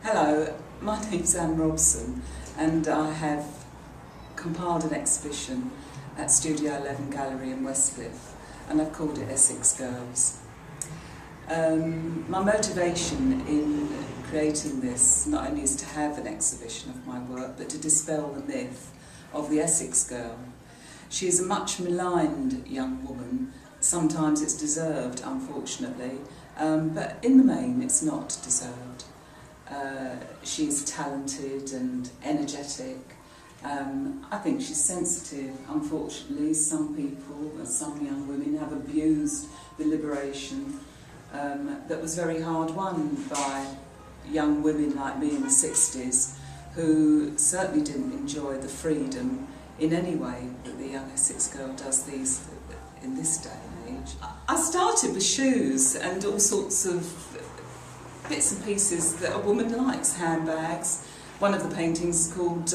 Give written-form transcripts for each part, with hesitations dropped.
Hello, my name's Robson and I have compiled an exhibition at Studio 11 Gallery in Westcliff and I've called it Essex Girls. My motivation in creating this not only is to have an exhibition of my work but to dispel the myth of the Essex girl. She is a much maligned young woman. Sometimes it's deserved, unfortunately, but in the main it's not deserved. She's talented and energetic. I think she's sensitive. Unfortunately, some people, some young women, have abused the liberation that was very hard won by young women like me in the 60s, who certainly didn't enjoy the freedom in any way that the young Essex girl does in this day and age. I started with shoes and all sorts of bits and pieces that a woman likes, handbags. One of the paintings is called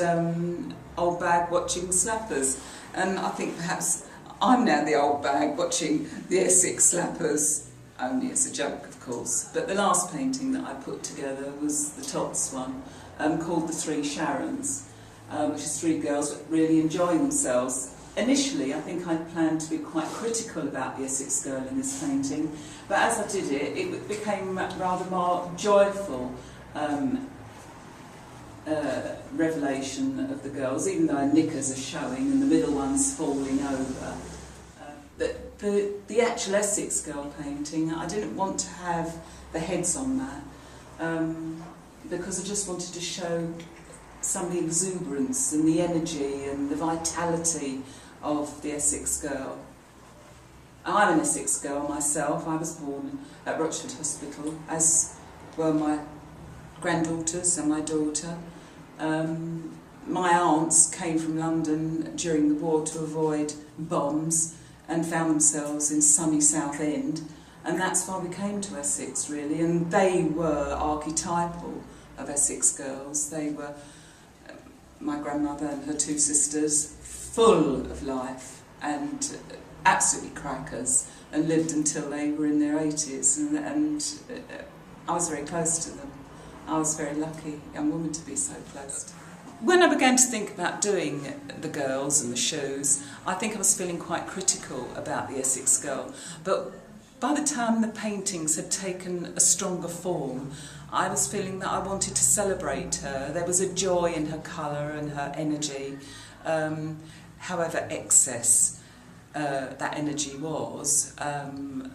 Old Bag Watching Slappers, and I think perhaps I'm now the old bag watching the Essex Slappers, only as a joke of course. But the last painting that I put together was the Tots one, called The Three Sharons, which is three girls really enjoying themselves. Initially, I think I planned to be quite critical about the Essex girl in this painting, but as I did it, it became rather more joyful revelation of the girls, even though her knickers are showing and the middle one's falling over. The actual Essex girl painting, I didn't want to have the heads on that, because I just wanted to show some of the exuberance and the energy and the vitality of the Essex girl. I'm an Essex girl myself. I was born at Rochford Hospital, as were my granddaughters and my daughter. My aunts came from London during the war to avoid bombs and found themselves in sunny Southend, and that's why we came to Essex really, and they were archetypal of Essex girls. They were my grandmother and her two sisters, full of life and absolutely crackers, and lived until they were in their 80s, and I was very close to them. I was a very lucky young woman to be so close to them. When I began to think about doing the girls and the shoes, I think I was feeling quite critical about the Essex girl, but by the time the paintings had taken a stronger form, I was feeling that I wanted to celebrate her. There was a joy in her colour and her energy, however excess that energy was. And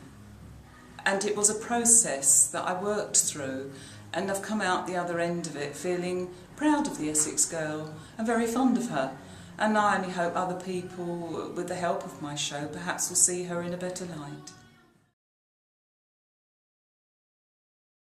it was a process that I worked through, and I've come out the other end of it feeling proud of the Essex girl and very fond of her. And I only hope other people, with the help of my show, perhaps will see her in a better light.